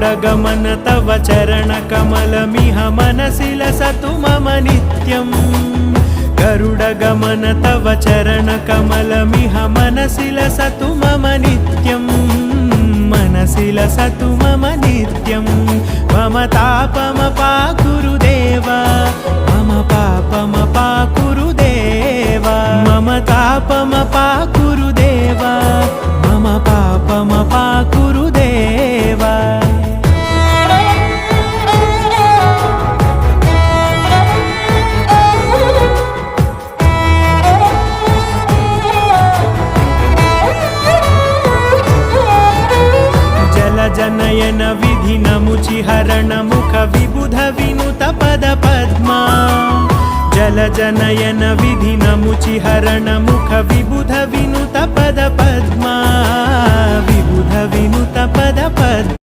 गरुडगमन तव चरणकमलमिह मनसि लसतु मम नित्यम् गरुडगमन तव चरणकमलमिह मनसि लसतु मम नित्यम् मनसि लसतु मम नित्यम् मम तापमपाकुरुदेव मम पापमपाकुरुदेव मम तापमपाकुरुदेव मम पापमपाकुरुदेव जनयन विधिनमुचिहरण मुख विबुध विनुत पद पद्मा जलजनयन विधिनमुचिहरण मुख विबुध विनुत पद पद्मा विबुध विनुत पद पद्मा